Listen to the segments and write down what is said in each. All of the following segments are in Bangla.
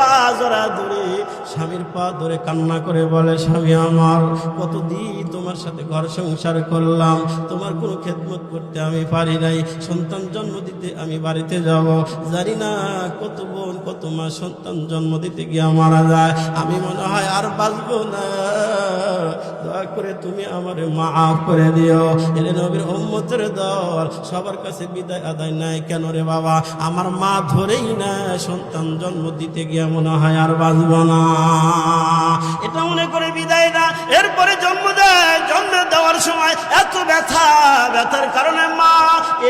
পা জড়া ধরে, স্বামীর পা ধরে কান্না করে বলে, স্বামী আমার, কতদিন তোমার সাথে ঘর সংসার করলাম, তোমার কোনো খেদমত করতে আমি পারি নাই, সন্তান জন্ম দিতে আমি বাড়িতে যাব, জানি না কত বোন কত মা সন্তান জন্ম দিতে গিয়ে মারা যায়, আমি মনে হয় আর বাঁচবো না, দয়া করে তুমি আমারে মাফ করে দিও। এলে নবীর উম্মতের দল, সবার কাছে বিদায় আদায় নাই কেন রে বাবা? আমার মা ধরেই না সন্তান জন্ম দিতে গিয়ে মনে হয় আর বাঁচবো না, এটা মনে করে বিদায় না। এরপরে জন্ম দেয়, জন্ম দেওয়ার সময় এত ব্যথা, ব্যথার কারণে মা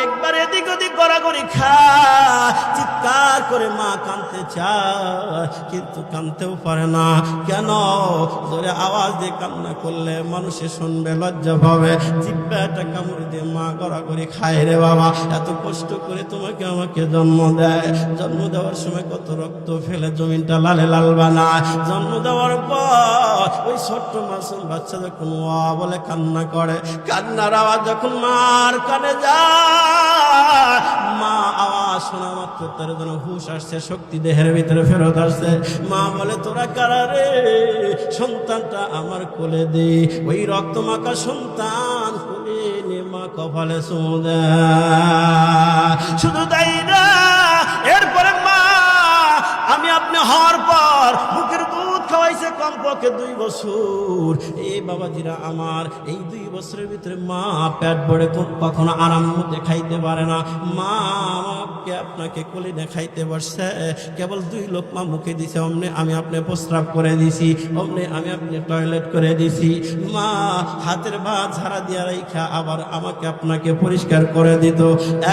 একবার এদিক ওদিক গড়াগড়ি খায়, চিৎকার করে মা কাঁদতে চায়, কিন্তু কাঁদতেও পারে না। কেন? জোরে আওয়াজ দিয়ে কান্না করলে মানুষে শুনবে, লজ্জা পাবে, জিহ্বাটা কামড় দিয়ে মা গড়াগড়ি খায় রে বাবা। এত কষ্ট করে তোমাকে আমাকে জন্ম দেয়, জন্ম দেওয়ার সময় কত রক্ত ফেলে জমিনটা লালে লাল বানায়, জন্ম দেওয়ার পর ওই ছোট্ট মাসুম বাচ্চা যখন ওয়া বলে কান্না করে, কান্নার আওয়াজ যখন মার কানে যায়, মা আওয়াজ শোনা মাত্র তার যেন হুশ আসছে, শক্তি দেহের ভিতরে ফেরত আসছে। মা বলে, তোরা কারা রে? সন্তানটা আমার কোলে দে। ওই রক্ত মাখা সন্তান কোলে নিয়ে মা কপালে চুমু দেয়। শুধু তাই না, এরপরে মা আমি আপনি হওয়ার পর মুখের দুধ খাওয়াইছে কমপক্ষে 2 বছর। এই বাবাজিরা আমার, এই 2 বছরের ভিতরে মা পেট ভরে কখনো আরাম মতে খাইতে পারে না। মা আমাকে আপনাকে কোলে নিয়ে খাইতে বসছে, কেবল 2 লোকমা মুখে দিছে, অমনে আমি আপনি প্রস্রাব করে দিছি, অমনে আমি আপনি টয়লেট করে দিছি। মা হাতের ভাত ঝাড়া দিয়া রাইখা আবার আমাকে আপনাকে পরিষ্কার করে দিত।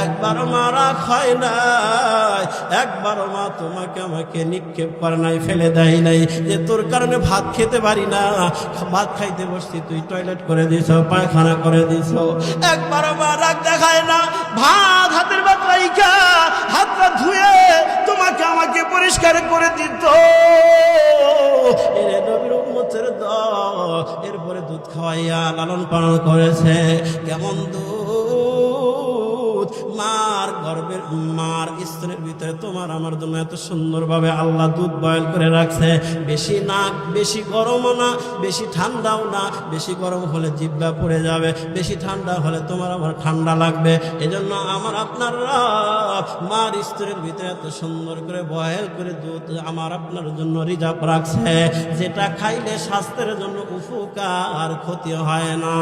একবারও মা রাগ হয় নাই, একবারও মা তোমাকে আমাকে নিক্ষেপ করে নাই, ফেলে দেয় নাই, যে তোর কারণে ভাত খেতে পারি না, ভাত খাইতে বসছি তুই টয়লেট করে দিছ, পায়খানা করে দিছ। একবারও মা রাগ দেখায় না, ভাত হাতের ভাত রাইখা হাতটা ধুয়ে তোমাকে আমাকে পরিষ্কার করে দিত। এর নবীর উম্মতের দল, এরপরে দুধ খাওয়াইয়া লালন পালন করেছে। কেমন দুধ! মার গর্ভের, মার স্তনের ভিতরে তোমার আমার জন্য এত সুন্দরভাবে আল্লাহ দুধ বয়েল করে রাখছে। বেশি না, বেশি গরমও না, বেশি ঠান্ডাও না। বেশি গরম হলে জিহ্বা পড়ে যাবে, বেশি ঠান্ডা হলে তোমার আমার ঠান্ডা লাগবে। এজন্য আমার আপনার মার স্তনের ভিতরে এত সুন্দর করে বয়েল করে দুধ আমার আপনার জন্য রিজার্ভ রাখছে, যেটা খাইলে স্বাস্থ্যের জন্য উপকার, ক্ষতি হয় না।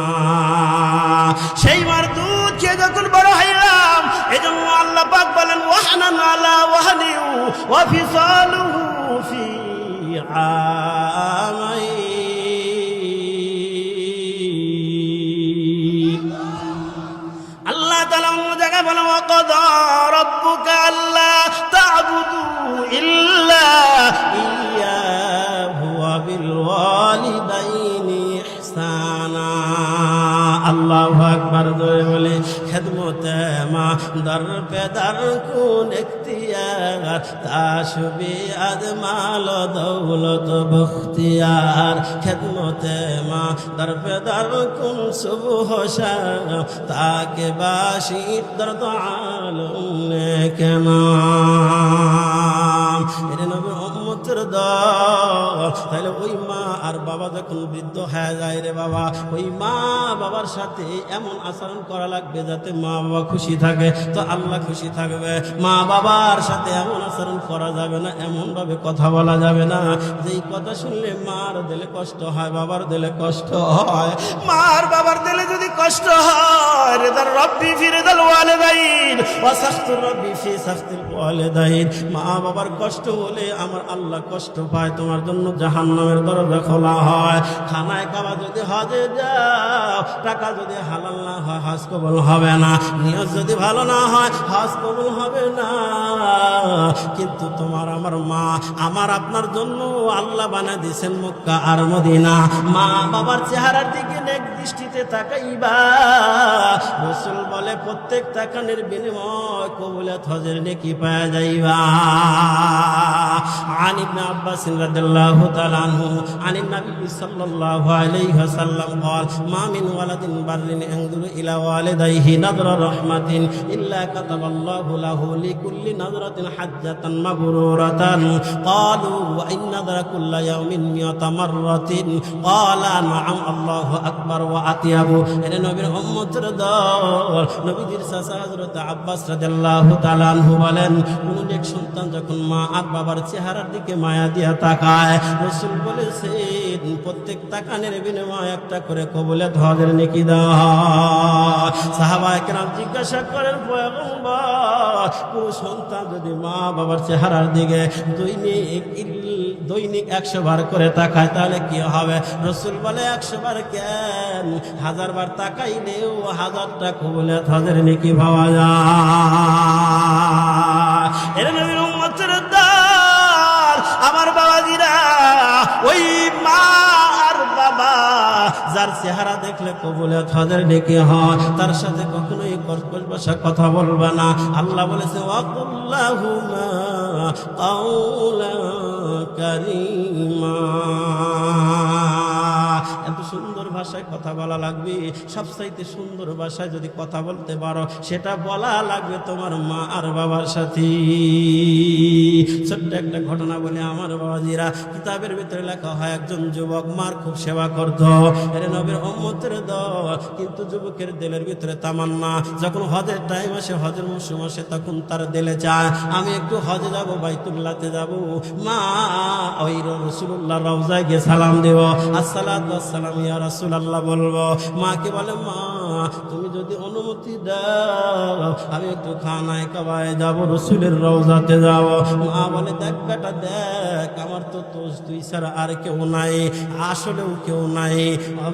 সেই মার দুধ খেয়ে যখন বড় হইলাম, এজন্য আল্লাহ পাক বলেন, ওয়াহানান আলা ওয়াহানিউ ওয়া ফিসালুহু ফি আমাইন। আল্লাহ তাআলা অন্য জায়গায় বলেন, ওয়া কাদা রাব্বুকা আল্লা তা'বুদু ইল্লা ইয়্যাহু ওয়া বিল ওয়ালিদাইনি ইহসানা। আল্লাহু আকবার জোরে বলে, খেদমতে মা দর পে দর কুন ইখতিয়ার, তাশবি আজমাল দৌলত বখতিয়ার। খেদমতে মা দর পে দর কুন সুবহ শাম, তাকে বাসি দর্দ আলম কেনাম। এর নবী উম্মতের দল। তাহলে ওই মা আর বাবা যখন বৃদ্ধ হয়ে যায় রে বাবা, ওই মা বাবার সাথে এমন আচরণ করা লাগবে যাতে মা বাবা খুশি থাকে, তো আল্লাহ খুশি থাকবে। মা বাবার সাথে এমন আচরণ করা যাবে না, এমন ভাবে কথা বলা যাবে না যেই কথা শুনলে মার দিলে কষ্ট হয়, বাবার দিলে কষ্ট হয়। মার বাবার দিলে যদি কষ্ট হয়, রিদার রব্বি ফি রিদাল ওয়ালিদাইন ওয়া সাখতুর রব্বি ফি সাখতিল ওয়ালিদাইন। মা বাবার কষ্ট হলে আমার আল্লাহ কষ্ট পায়, তোমার জন্য জাহান্নামের দরজা খোলা হয়। খানায় কাবা যদি হজে যাও, টাকা যদি হালাল না হয় হজ কবুল হবে না, নিয়ত যদি ভালো না হয় হজ কবুল হবে না। কিন্তু তোমার আমার মা আমার আপনার জন্য আল্লাহ বানায় দিয়েছেন মক্কা আর মদিনা। মা বাবার চেহারার দিকে নেক দৃষ্টিতে তাকাইবা। রাসূল বলে, প্রত্যেক তাকানের বিনিময় কবুলাত হজের নেকি পাওয়া যাইবা। عن ابن عباس رضي الله تعالى عنه عن النبي صلى الله عليه وسلم قال ما من ولد بر ينظر إلى والديه نظر رحمة إلا كتب الله له لكل نظرة حجة مبرورة قالوا وإن نظر كل يوم 100 مرة قال نعم الله أكبر وأطيب إن نبي উম্মতের দল নবীজির চাচা হযরত আব্বাস রাদিয়াল্লাহু তাআলা আনহু বলেন, কোন এক সন্তান যখন মা আর বাবার চেহারার দিকে মায়া দিয়া তাকায়, রাসূল বলেছেন প্রত্যেক তাকানের বিনিময়ে একটা করে কবুলাত হজের নেকি দেওয়া হয়। সাহাবায়ে কেরাম জিজ্ঞাসা করেন, পয়গম্বর, কোন সন্তান যদি মা বাবার চেহারার দিকে দৈনিক 100 বার করে তাকায় তাহলে কি হবে? রাসূল বলে 100 বার কেন, 1000 বার তাকাইলেও 1000টা কবুলাত হজের নেকি পাওয়া যায়। এর নবীর উম্মতের দল, আমার বাবাজিরা, ওই মা আর বাবা যার চেহারা দেখলে কবুলাত হজের নেকি হয় তার সাথে কখনোই কর্কশ ভাষা কথা বলবে না। আল্লাহ বলেছে ওয়াকুল্লাহুমা কাউলান কারীমা। এত সুন্দর ভাষায় কথা বলা লাগবে, সবচাইতে সুন্দর ভাষায় যদি কথা বলতে পারো সেটা বলা লাগবে তোমার মা আর বাবার সাথে। ছোট্ট একটা ঘটনা বলে আমার বাবাজিরা, কিতাবের ভিতরে লেখা হয় একজন যুবক মার খুব সেবা করত, এর নবীর উম্মতের দল, কিন্তু যুবকের দিলের ভিতরে তামান্না, যখন হজের টাইম আসে, হজের মৌসুম আসে, তখন তার দিলে চায় আমি একটু হজে যাব, বাইতুল্লাহতে যাব, মা ওই রাসূলুল্লাহ রওজায় গিয়ে সালাম দেব, আসসালাতু ওয়াসসালাম ইয়া রাসূলুল্লাহ বলবো। মাকে বলে, মা তুমি যদি অনুমতি দাও আমি একটু খানায় কাবায় যাব, রাসূলের রওজাতে যাব। মা বলে, দেখ বেটা দেখ, আমার তো তুই ছাড়া আর কেউ নাই, আসলেও কেউ নাই।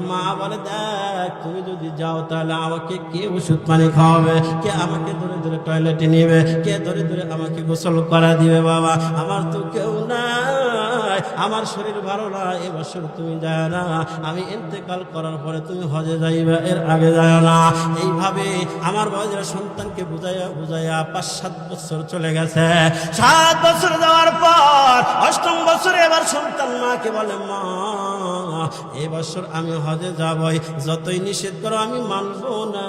মা বলে, দেখ তুমি যদি যাও তাহলে আমাকে কে ওষুধ পানি খাওয়াবে, কে আমাকে ধরে ধরে টয়লেটে নেবে, কে ধরে ধরে আমাকে গোসল করা দিবে? বাবা আমার তো কেউ নাই, আমার শরীর ভালো না, এবছর তুমি যায় না, আমি ইন্তেকাল করার পরে তুমি হজে যাইবা, এর আগে যায় না। এইভাবে আমার বাবাজিরা সন্তানকে বুঝাইয়া বুঝাইয়া 5-7 বছর চলে গেছে। 7 বছর যাওয়ার পর 8ম বছরে এবার সন্তান মাকে বলে, মা এবছর আমি হজে যাবই, যতই নিষেধ করো আমি মানবো না,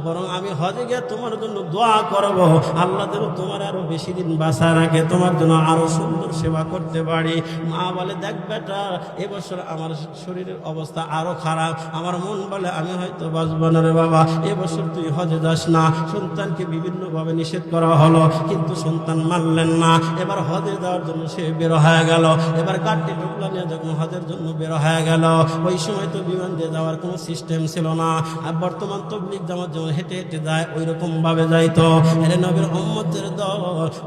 বরং আমি হজে গিয়ে তোমার জন্য দোয়া করব, আল্লাহ যেন তোমার আরো বেশি দিন বাঁচা রাখে, তোমার জন্য আরো সুন্দর সেবা করতে পারি। মা বলে, দেখ বেটা এবছর আমার শরীরের অবস্থা আরো খারাপ, আমার মন বলে আমি হয়তো বাঁচব না রে বাবা, এবছর তুই হজে যাস না। সন্তানকে বিভিন্নভাবে নিষেধ করা হলো, কিন্তু সন্তান মানলেন না। এবার হজে যাওয়ার জন্য সে বের হয়ে গেল। এবার গাড়ি ঢুকলা নিয়ে যখন হজের জন্য বের হয়ে গেল, ওই সময় তো বিমান দিয়ে যাওয়ার কোনো সিস্টেম ছিল না, আর বর্তমান তবলিগ জামাত যেমন হেঁটে হেঁটে যায় ওই রকম ভাবে যাইতো। এর নবীর উম্মতের দল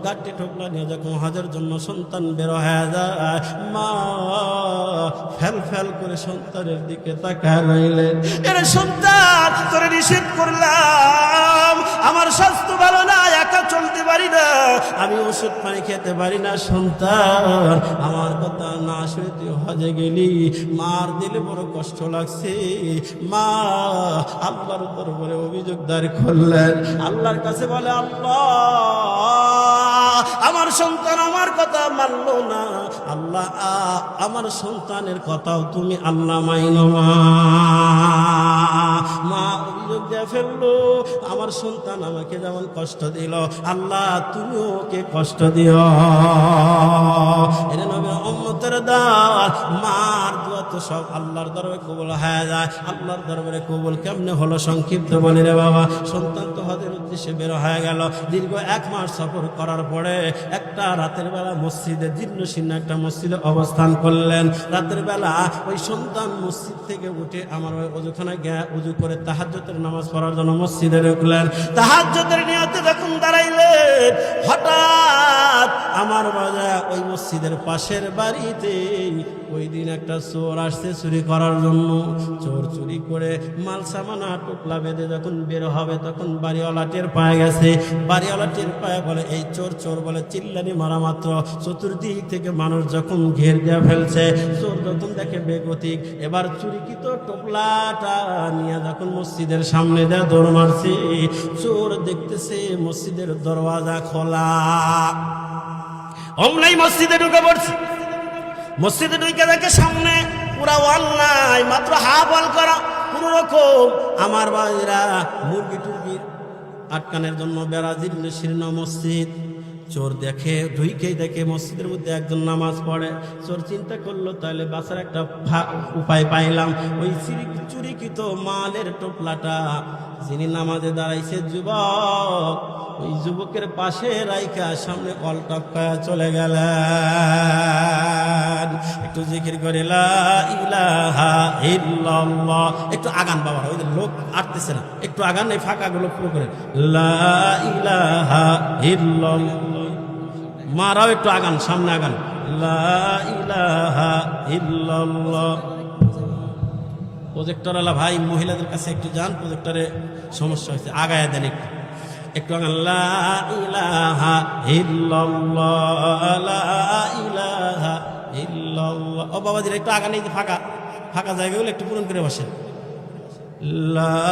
গাড়ি ঢুকলা নিয়ে যখন হজের জন্য সন্তান বের হয়ে যায়, মা ফেল ফেল করে সন্তানের দিকে তাকায় রইলেন। এর সন্তান তোরে নিষেধ করলাম, আমার স্বাস্থ্য ভালো না, একা চলতে পারি না, আমি ওষুধ পানি খেতে পারি না, সন্তান আমার কথা না শুনে তুই হজে গেলি, মার দিলে বড় কষ্ট লাগছে। মা আল্লাহর দরবারে অভিযোগ দায়ের করলেন, আল্লাহর কাছে বলে, আল্লাহ আমার সন্তান আমার কথা মানলো না, আল্লাহ আমার সন্তানের কথাও তুমি আল্লাহ মাইনো না। মা অভিযোগ দিয়ে ফেললো, আমার সন্তান আমাকে যেমন কষ্ট দিল, আল্লাহ তুমি ওকে কষ্ট দিও। এর নবী উম্মতের দল, মার দোয়া তো সব আল্লাহর দরবারে কবুল হয়ে যায়। আল্লাহর দরবারে কবুল কেমনে হলো সংক্ষিপ্ত বলি রে বাবা। সন্তান তো হজের উদ্দেশ্যে বের হয়ে গেল, দীর্ঘ 1 মাস সফর করার পরে একটা রাতের বেলা মসজিদে, জীর্ণশীর্ণ একটা মসজিদে অবস্থান করলেন। রাতের বেলা ওই সন্তান মসজিদ থেকে উঠে আমার ওই ওযুখানায় গিয়ে উযু করে তাহাজ্জুদের নামাজ পড়ার জন্য মসজিদে ঢুকলেন। তাহাজ্জুদের নিয়তে যখন দাঁড়াইলেন, হঠাৎ আমার বাবা ওই মসজিদের পাশের বাড়িতে ওই দিন একটা চোর আসছে চুরি করার জন্য। চোর চুরি করে মাল সামানা টুকলা বেঁধে যখন বের হবে, তখন বাড়িওয়ালাটি টের পায়ে গেছে। বাড়িওয়ালা টের পায়ে বলে এই চোর চোর বলে চিল্লানি মারা মাত্র চতুর্দিক থেকে মানুষ যখন ঘের দেওয়া ফেলছে, চোর যখন দেখে বেগতিক, এবার চুরিকিত টোপলাটা নিয়ে যখন মসজিদের সামনে দেয়া দৌড় মারছে, চোর দেখতেছে মসজিদের দরওয়াজা খোলা। অমলাই মসজিদে ঢুকে পড়ছে। মসজিদে ঢুকে দেখে সামনে পুরা ওয়াল নাই, মাত্র হাফ ওয়াল করা, কোন রকম আমার বাড়িরা মুরগি টুরগি আটকানোর জন্য বেড়া জীর্ণ শীর্ণ মসজিদ। চোর দেখে ঢুইকেই দেখে মসজিদের মধ্যে একজন নামাজ পড়ে। চোর চিন্তা করলো তাহলে বাঁচার একটা উপায় পাইলাম। ওই চুরিকৃত মালের টোপলাটা যিনি নামাজে দাঁড়াইছে যুবক, ওই যুবকের পাশে রাইখা সামনে কল টপকায়া চলে গেলেন। একটু জিকির করে লা ইলাহা ইল্লাল্লাহ। একটু আগান বাবা, ওই লোক আটতেছে না, একটু আগান, এই ফাঁকাগুলো পুরো করে লা ইলাহা ইল্লাল্লাহ। মারাও একটু আগান, সামনে আগান, লা ইলাহা ইল্লাল্লাহ। প্রজেক্টরওয়ালা ভাই মহিলাদের কাছে একটু যান, প্রজেক্টরে সমস্যা হয়েছে, আগায় দেন একটু, একটু আগান, লা ইলাহা ইল্লাল্লাহ, লা ইলাহা ইল্লাল্লাহ। ও বাবাজিরা একটু আগান, এই যে ফাঁকা ফাঁকা জায়গাগুলো একটু পূরণ করে বসেন। লা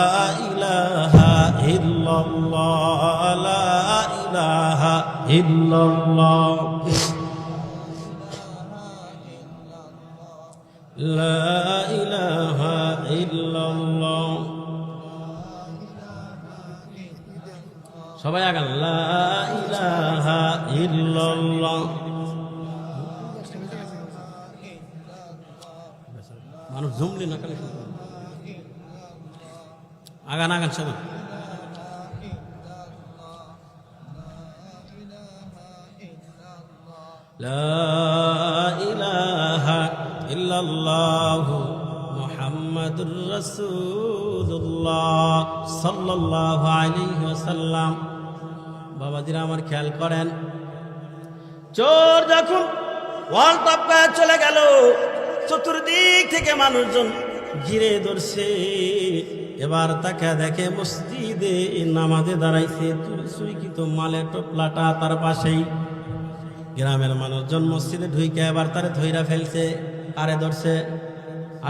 ইলাহা ইল্লাল্লাহ, লা ইলাহা ইল্লাল্লাহ, লা ইলাহা ইল্লাল্লাহ। সবাই আগান, লা ইলাহা ইল্লাল্লাহ। মানুষ জমলি না কালে আগান আগান সবাই। লা ইলাহা ইল্লাল্লাহু মুহাম্মাদুর রাসূলুল্লাহ সাল্লাল্লাহু আলাইহি ওয়াসাল্লাম। বাবাজিরা আমার খেয়াল করেন, চোর যখন ওয়াল টপকায় চলে গেল, চতুর্দিক থেকে মানুষজন ঘিরে ধরছে। এবার তাকে দেখে মসজিদে নামাজে দাঁড়াইছে চুরিকৃত মালের টোপলাটা তার পাশেই। গ্রামের মানুষজন মসজিদে ঢুইকে এবার তারে ধইরা ফেলছে। আরে ধরছে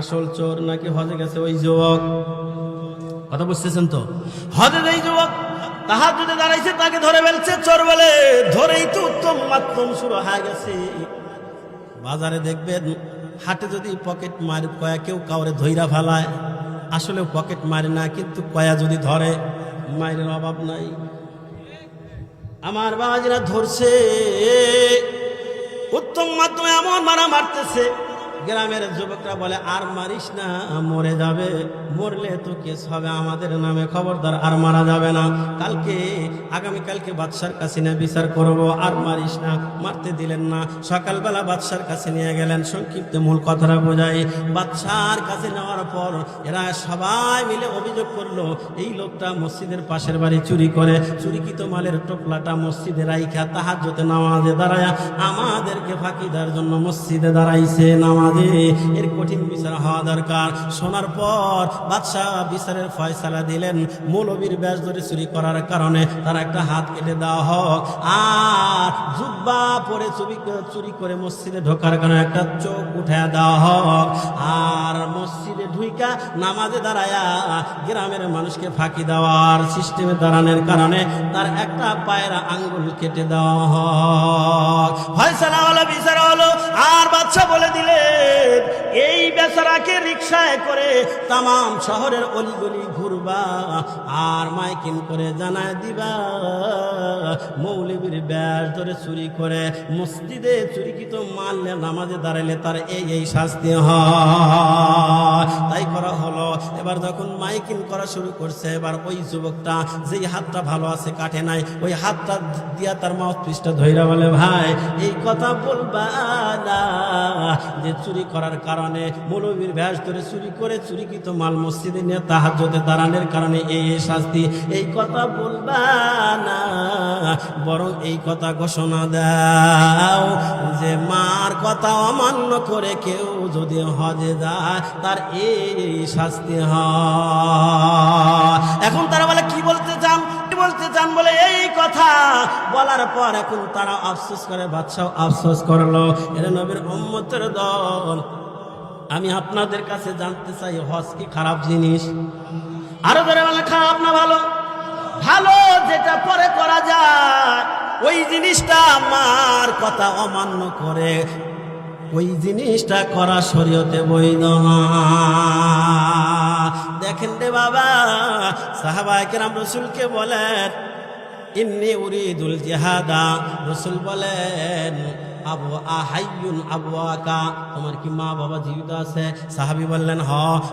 আসল চোর নাকি হজে গেছে ওই যুবক? কথা বুঝতেছেন তো? হজে এই যুবক তাহাজ্জুদে দাঁড়াইছে, তাকে ধরে ফেলছে। চোর বলে ধরেই তো উত্তম মাধ্যম শুরু হয়ে গেছে। বাজারে দেখবেন হাটে যদি পকেট মারি কয়া কেউ কাউরে ধইরা ফেলায়, আসলে পকেট মারি না, কিন্তু কয়া যদি ধরে মায়ের অভাব নাই। আমার বাবাজিরা ধরছে, উত্তম মাধ্যমে এমন মারা মারতেছে, গ্রামের যুবকরা বলে আর মারিস না, মরে যাবে, মরলে তো কেস হবে আমাদের নামে, খবরদার আর মারা যাবে না, কালকে আগামীকালকে বাদশার কাছে নিয়ে বিচার করব, আর মারিস না। মারতে দিলেন না। সকালবেলা বাদশার কাছে নিয়ে গেলেন। সংক্ষিপ্ত মূল কথাটা বোঝাই, বাদশার কাছে নেওয়ার পর এরা সবাই মিলে অভিযোগ করলো এই লোকটা মসজিদের পাশের বাড়ি চুরি করে, চুরিকৃত মালের টোপলাটা মসজিদে রাইখা তাহাজ্জুদে নামাজে দাঁড়ায়া আমাদেরকে ফাঁকি দেওয়ার জন্য মসজিদে দাঁড়াইছে নামাজে। এর কঠিন বিচার হওয়া দরকার। শোনার পর বাদশাহ বিচারের ফয়সালা দিলেন, মৌলবীর ব্যাজ ধরে চুরি করার কারণে তার একটা হাত কেটে দেওয়া হোক, আর জুব্বা পরে চুরি করে মসজিদে ঢোকার কারণে একটা চোখ উঠে দেওয়া হোক, আর মসজিদে ঢুইকা নামাজে দাঁড়ায়া গ্রামের মানুষকে ফাঁকি দেওয়ার সিস্টেমে দাঁড়ানোর কারণে তার একটা পায়ের আঙ্গুল কেটে দেওয়া হোক। ফয়সালা হলো, বিচার হলো। আর বাদশা বলে দিলে এই বেচারাকে রিকশায় করে তামাম শহরের অলিগলি ঘুরবা, আর মাইকিং করে জানায় দিবা মৌলবীর ব্যাস ধরে চুরি করে মসজিদে চুরিকৃত মাল নামাজে দাঁড়াইলে তার এই শাস্তি হয়। তাই করা হলো। এবার যখন মাইকিং করা শুরু করছে, এবার ওই যুবকটা যেই হাতটা ভালো আছে কাটে নাই, ওই হাতটা দিয়া তার মাউথপিসটা ধইরা বলে, ভাই এই কথা বলবা না যে চুরি করার কারণে মৌলবীর ভ্যাস ধরে চুরি করে চুরিকৃত মাল মসজিদে নিয়ে তাহাজ্জুদে দাঁড়ানোর কারণে এই শাস্তি, এই কথা বলবা না, বরং এই কথা ঘোষণা দাও যে মার কথা অমান্য করে কেউ যদি হজে যায় তার এই শাস্তি হয়। এখন তারা বলে কি বলতে চান, কথা বলার পর এখন তারা আফসোস করে, বাদশাহ আফসোস করলো। এরা নবীর উম্মতের দল, আমি আপনাদের কাছে জানতে চাই হজ কি খারাপ জিনিস? আরো ধরে বলে খারাপ না ভালো? ভালো, যেটা পরে করা যায় ওই জিনিসটা আমার কথা অমান্য করে ওই জিনিসটা করা শরীয়তে বৈধ না। দেখেন রে বাবা, সাহাবায়ে কেরাম রাসূলকে বলেন ইন্নী উরিদুল জিহাদা, রাসূল বলেন আবু আহাইয়ুন আবওয়াকা, তোমার কি মা বাবা জীবিত আছে? সাহাবী বললেন হ।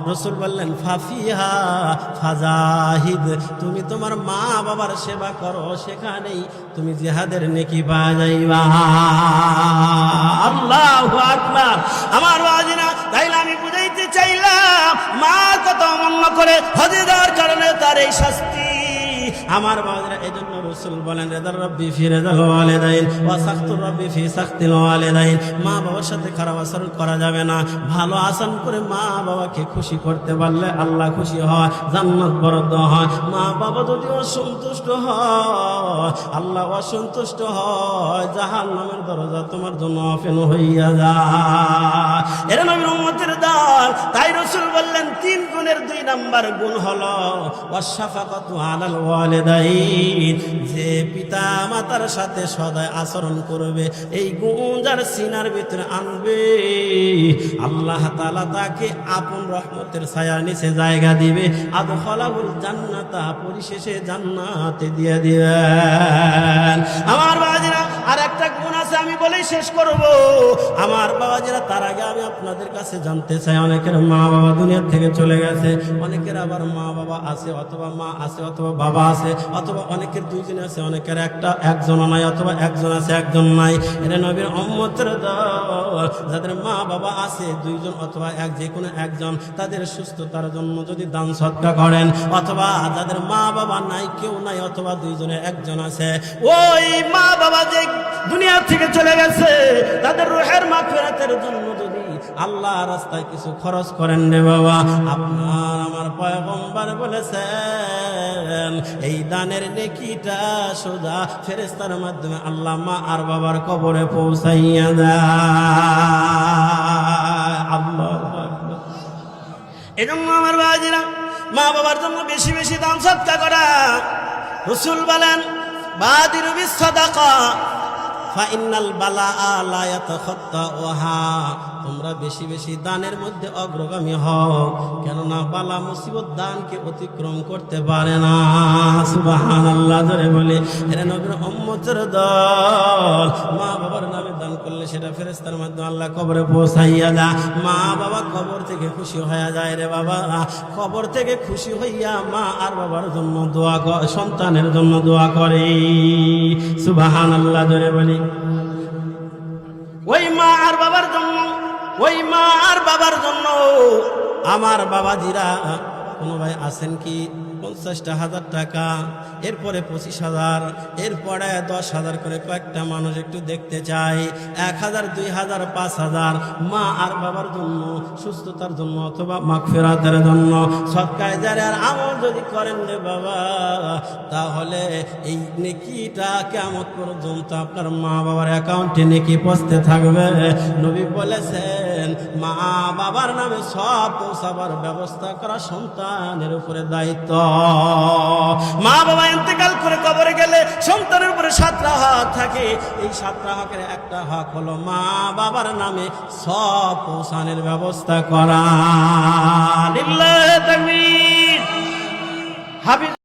রাসূল বললেন ফাফিহা ফাজাহিদ, তুমি তোমার মা বাবার সেবা করো, সেখানেই তুমি জিহাদের নেকি পাওয়া যাইবা। আল্লাহু আকবার। আমার বাজিনা, তাইলে আমি বুঝাইতে চাইলাম মা কত অমান্য করে হজে যাওয়ার কারণে তার এই শাস্তি। আমার বাবারা, এজন্য রাসূল বলেন রেদার রব্বি ফি রেদাল ওয়ালিদাইন ওয়া সাখতুর রব্বি ফি সাখতিল ওয়ালিদাইন। মা বাবার সাথে খারাপ আচরণ করা যাবে না। ভালো আচরণ করে মা বাবাকে খুশি করতে পারলে আল্লাহ খুশি হয়, জান্নাত বরাদ্দ হয়। মা বাবা যদি অসন্তুষ্ট হয়, আল্লাহ অসন্তুষ্ট হয়, জাহান্নামের দরজা তোমার জন্য ওপেন হইয়া যায়। এরা নবীর উম্মতের দল। তাই রাসূল বললেন 3 গুণের 2 নাম্বার গুণ হলো ওয়াশফাকাতু আলাল ওয়ালিদাইন, যে পিতা মাতার সাথে সদয় আচরণ করবে, এই গুণ যার সিনার ভিতরে আনবে, আল্লাহ তাআলা তাকে আপন রহমতের ছায়ার নিচে জায়গা দিবে। আদখালাহুল জান্নাতা, পরিশেষে জান্নাতে দিয়ে দিবেন। আমার বাবাজিরা, আর একটা গুণ আছে, আমি বলেই শেষ করব। আমার বাবাজিরা, তার আগে আমি আপনাদের কাছে জানতে চাই, অনেকের মা বাবা দুনিয়া থেকে চলে গেছে, অনেকের আবার মা বাবা আছে, অথবা মা আছে, অথবা বাবা আছে, অথবা অনেকের 2 জন আছে, অনেকের একজন নাই, অথবা একজন আছে একজন নাই। এরা নবীর উম্মতের দল। যাদের মা বাবা আছে 2 জন অথবা যে কোনো একজন, তাদের সুস্থতার জন্য যদি দান সদকা করেন, অথবা যাদের মা বাবা নাই, কেউ নাই, অথবা 2 জনের একজন আছে, ওই মা বাবা যে দুনিয়া থেকে চলে গেছে, তাদের রূহের মাগফিরাতের জন্য যদি আল্লাহ রাস্তায় কিছু খরচ করেন রে বাবা, আপনার আমার পয়গম্বর বলেছেন এই দানের নেকিটা সোজা ফেরেশতার মাধ্যমে আল্লাহ মা আর বাবার কবরে পৌঁছাইয়া দেয়। আল্লাহু আকবার। এজন্য আমার বাবাজিরা, মা বাবার জন্য বেশি বেশি দান সদকা করা। রাসূল বলেন বাদিরু বিস সাদাকা ফাইনাল বালাআ লা ইয়াতাখাত্তাউহা, তোমরা বেশি বেশি দানের মধ্যে অগ্রগামী হও, কেননা বালা মুসিবত দানকে অতিক্রম করতে পারে না। সুবহানাল্লাহ জোরে বলে। এরা নবীর উম্মতের দল। মা বাবার নামে দান করলে সেটা ফেরেশতার মাধ্যমে আল্লাহ কবরে পৌঁছাইয়া দেয়। মা বাবা কবর থেকে খুশি হয়ে যায় রে বাবা। কবর থেকে খুশি হইয়া মা আর বাবার জন্য দোয়া করে, সন্তানের জন্য দোয়া করে। সুবহানাল্লাহ জোরে বলি। ওই মা আর বাবার জন্য, ওই মা আর বাবার জন্য আমার বাবাজিরা, কোনো ভাই আছেন কি 50,000 টাকা, এরপরে 25,000, এরপরে 10,000 করে কয়েকটা মানুষ একটু দেখতে চাই, 1,000, 2,000, 5,000 মা আর বাবার জন্য, সুস্থতার জন্য, অথবা মাগফিরাতের জন্য সদকায়ে জারিয়ার আমল যদি করেন রে বাবা, তাহলে এই নেকিটা কিয়ামত পর্যন্ত আপনার মা বাবার অ্যাকাউন্টে নেকি পৌঁছতে থাকবে। নবী বলেছেন মা বাবার নামে সব পৌঁছাবার ব্যবস্থা করা সন্তানের উপরে দায়িত্ব। মা বাবা ইন্তেকাল করে কবরে গেলে সন্তানের উপরে 7টা হক থাকে। এই 7টা হকের একটা হক হলো মা বাবার নামে সব পৌঁছানোর ব্যবস্থা করা। লিল্লাহি তাকবীর। হাবিব